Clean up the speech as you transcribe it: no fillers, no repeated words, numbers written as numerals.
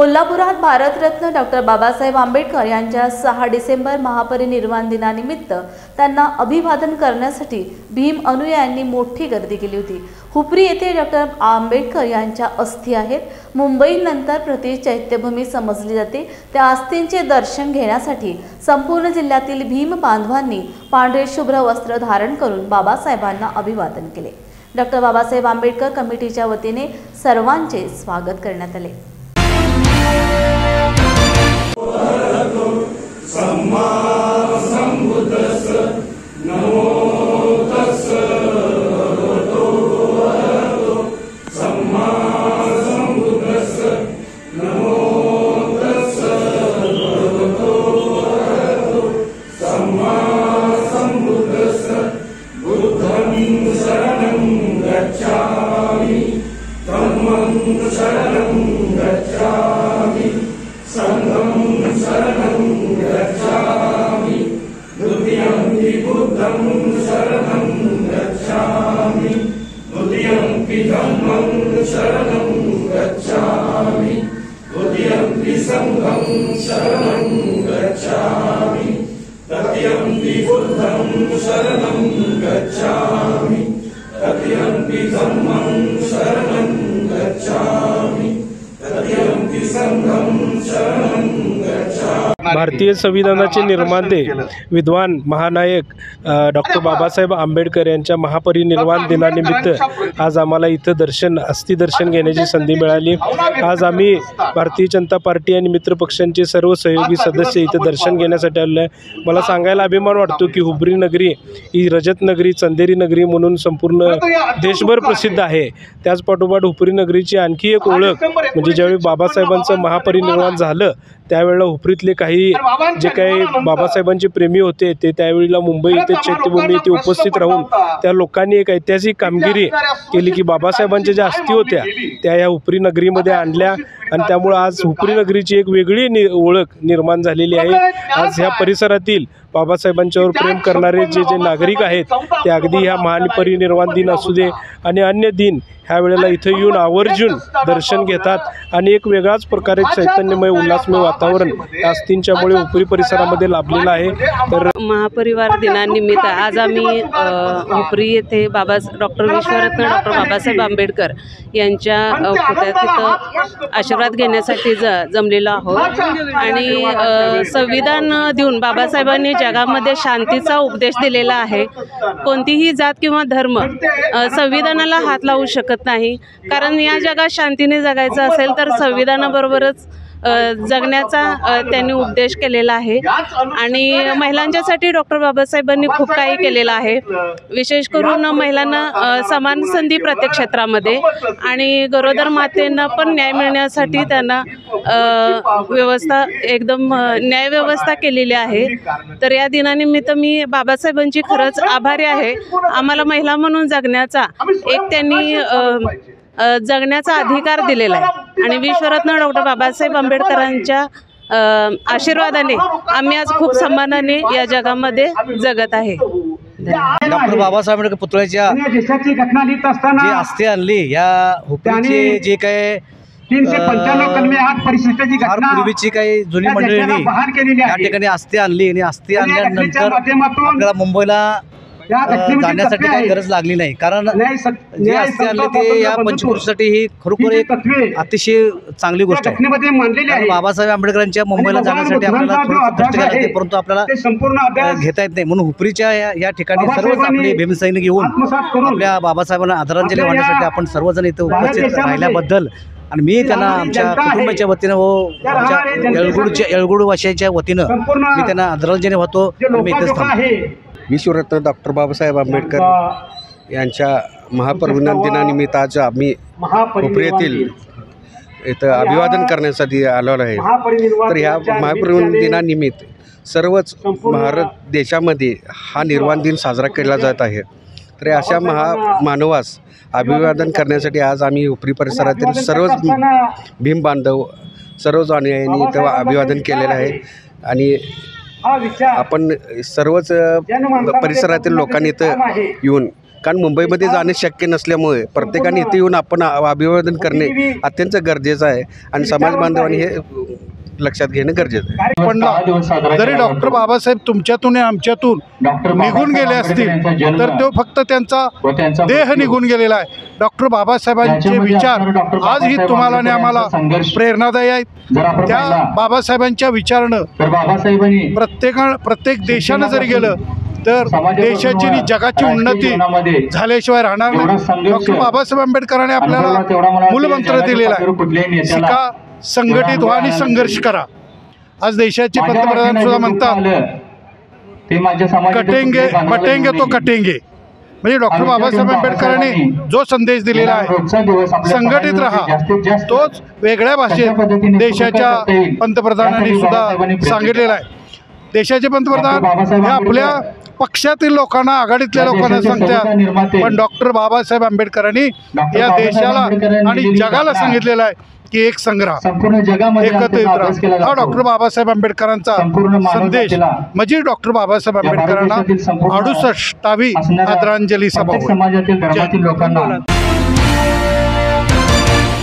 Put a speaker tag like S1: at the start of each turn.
S1: कोल्हापुरात भारतरत्न डॉक्टर बाबासाहेब आंबेडकर यांच्या 6 डिसेंबर महापरिनिर्वाण दिनानिमित्त त्यांना अभिवादन करण्यासाठी भीम अनुयायांनी मोठी गर्दी केली होती। हुपरी येथे डॉक्टर आंबेडकर यांच्या अस्थी आहेत। मुंबईनंतर प्रति चैत्यभूमी समजली जाते। त्या अस्थींचे दर्शन घेण्यासाठी संपूर्ण जिल्ह्यातील भीम बांधवांनी पांढरे शुभ्र वस्त्र धारण करून बाबासाहेबांना अभिवादन केले। डॉक्टर बाबासाहेब आंबेडकर कमिटीच्या वतीने सर्वांचे स्वागत करण्यात आले।
S2: सम्मा संबुद्धस्स नमो तस्स भगवतो अरहतो सम्मा संबुद्धस्स नमो तस्स भगवतो अरहतो सम्मा संबुद्धस्स बुद्धं शरणं गच्छामि धम्मं शरणं गच्छामि संघं शरणं गच्छामि द्वितीयंपि बुद्धं शरणं गच्छामि द्वितीयंपि धम्मं शरणं गच्छामि द्वितीयंपि संघं शरणं गच्छामि तृतीयंपि बुद्धं शरणं गच्छामि तृतीयंपि धम्मं शरणं गच्छामि तृतीयंपि संघं शरणं गच्छामि।
S3: भारतीय संविधानाचे निर्माते विद्वान महानायक डॉक्टर बाबासाहेब आंबेडकर यांच्या महापरिनिर्वाण दिनानिमित्त आज आम्हाला इथं अस्थि दर्शन घेण्याची संधी मिळाली। आज आम्ही भारतीय जनता पार्टी आणि मित्र पक्षांचे सर्व सहयोगी सदस्य इथं दर्शन घेण्यासाठी आले आहे। मला सांगायला अभिमान वाटतो की हुपरी नगरी ही रजत नगरी, चंदेरी नगरी म्हणून संपूर्ण देशभर प्रसिद्ध आहे। त्याच पाठोपाठ हुपरी नगरीची आणखी एक ओळख म्हणजे ज्यावेळी बाबासाहेबांचं महापरिनिर्वाण झालं त्यावेळेला हुपरीतले काही जे काही बाबासाहेबांचे प्रेमी होते ते त्यावेळेला मुंबई येथे चैत्यभूमी येथे उपस्थित राहून त्या लोकांनी एक ऐतिहासिक कामगिरी केली की बाबासाहेबांच्या ज्या अस्थी होत्या त्या या हुपरी नगरीमध्ये आणल्या आणि त्यामुळे आज हुपरी नगरीची एक वेगळी ओळख निर्माण झालेली आहे। आज ह्या परिसरातील बाबासाहेबांच्यावर प्रेम करणारे जे नागरिक आहेत ते अगदी ह्या महापरिनिर्वाण दिन असू दे आणि अन्य दिन ह्या वेळेला इथं येऊन आवर्जून दर्शन घेतात आणि एक वेगळाच प्रकारे चैतन्यमय उल्हासमय वातावरण या अस्थींच्यामुळे हुपरी परिसरामध्ये लाभलेलं आहे। तर
S4: महापरिवार दिनानिमित्त आज आम्ही हुपरी येथे डॉक्टर विश्वरत्न डॉक्टर बाबासाहेब आंबेडकर यांच्या पुतळ्यात तिथं आशीर्वाद घेण्यासाठी जमलेलो आहोत आणि संविधान देऊन बाबासाहेबांनी जगामध्ये शांतीचा उपदेश दिलेला आहे। कोणतीही जात किंवा धर्म संविधानाला हात लावू शकत नाही, कारण या जगात शांतीने जगायचं असेल तर संविधानाबरोबरच जगण्याचा त्यांनी उपदेश केलेला आहे। आणि महिलांच्यासाठी डॉक्टर बाबासाहेबांनी खूप काही केलेलं आहे। विशेष करून महिलांना समान संधी प्रत्येक क्षेत्रामध्ये आणि गरोदर मातेंना पण न्याय मिळण्यासाठी त्यांना व्यवस्था एकदम न्याय व्यवस्था केलेली आहे। तर या दिनानिमित्त मी बाबासाहेबांची खरंच आभारी आहे। आम्हाला महिला म्हणून जगण्याचा एक त्यांनी जगण्याचा अधिकार दिलेला आहे आणि विश्वरत्न डॉक्टर बाबासाहेब आंबेडकरांच्या आशीर्वादाने आम्ही आज खूप सन्मानाने या जगामध्ये जगत आहे।
S5: डॉक्टर बाबासाहेब आंबेडकर पुतळ्याच्या जी अस्थी आणली या हुपरीचे जे काय
S2: 395 कलमे आठ परिशिष्टाची घटना
S5: पूर्वीची काही जुनी मंडळींनी या ठिकाणी अस्थी आणली आणि अस्थी आणल्यानंतर आपल्याला मुंबईला जाण्यासाठी काही गरज लागली नाही, कारण जे अस्थी आणले ते या पंचकृषीसाठी ही खरोखर एक अतिशय चांगली गोष्ट आहे। बाबासाहेब आंबेडकरांच्या मुंबईला जाण्यासाठी आपल्याला थोडं कष्ट घ्यायला लागते, परंतु आपल्याला घेता येत नाही। म्हणून हुपरीच्या या ठिकाणी सर्वच आपले भीमसैनिक येऊन आपल्या बाबासाहेबांना आदरांजली वाहण्यासाठी आपण सर्वजण इथे उपस्थित राहिल्याबद्दल आणि मी त्यांना आमच्या कुटुंबाच्या वतीनं व आमच्या येळगुड वासियांच्या वतीनं मी त्यांना आदरांजली वाहतो। मी इथेच थांबतो।
S6: विश्वरत्न डॉक्टर बाबासाहेब आंबेडकर यांच्या महापरिनिर्वाण दिनानिमित्त आज आम्ही हुपरी येथील इथं अभिवादन करण्यासाठी आलो आहे। तर ह्या महापरिनिर्वाण दिनानिमित्त सर्वच भारत देशामध्ये हा निर्वाण दिन साजरा केला जात आहे। तर अशा महामानवास अभिवादन करण्यासाठी आज आम्ही हुपरी परिसरातील सर्वच भीम बांधव सर्वच अनुयायांनी इथं अभिवादन केलेलं आहे आणि आपण सर्वच परिसरातील लोकांनी इथं येऊन कारण मुंबईमध्ये जाणे शक्य नसल्यामुळे प्रत्येकाने इथे येऊन आपण अभिवादन करणे अत्यंत गरजेचं आहे आणि समाज बांधवांनी हे लक्षात घेणं गरजेचं आहे.
S7: पण जरी डॉक्टर बाबासाहेब तुमच्यातून आणि आमच्यातून निघून गेले असतील तर तो फक्त त्यांचा देह निघून गेलेला आहे. डॉक्टर बाबासाहेबांचे विचार आजही तुम्हाला आणि आम्हाला प्रेरणादायी आहेत. त्या बाबासाहेबांच्या विचारानं प्रत्येक देशानं जरी गेलं तर देशाची आणि जगाची उन्नती झाल्याशिवाय राहणार नाही. डॉक्टर बाबासाहेब आंबेडकरांनी आपल्याला मूलमंत्र दिलेला आहे, शिका, संघटित व्हा आणि संघर्ष करा. आज देशाचे पंतप्रधान सुद्धा म्हणतात कटेंगे बटेंगे तो कटेंगे. म्हणजे डॉक्टर बाबासाहेब आंबेडकरांनी जो संदेश दिलेला आहे संघटित राहा, तोच वेगळ्या भाषेत देशाच्या पंतप्रधानांनी सुद्धा सांगितलेला आहे. देशाचे पंतप्रधान हे आपल्या पक्षातील लोकांना, आघाडीतल्या लोकांना सांगतात, पण डॉक्टर बाबासाहेब आंबेडकरांनी या देशाला आणि जगाला सांगितलेलं आहे की एक संग्राम एकत्रित राहा. हा डॉक्टर बाबासाहेब आंबेडकरांचा संदेश म्हणजे डॉक्टर बाबासाहेब आंबेडकरांना 68वी आदरांजली सभा होईल.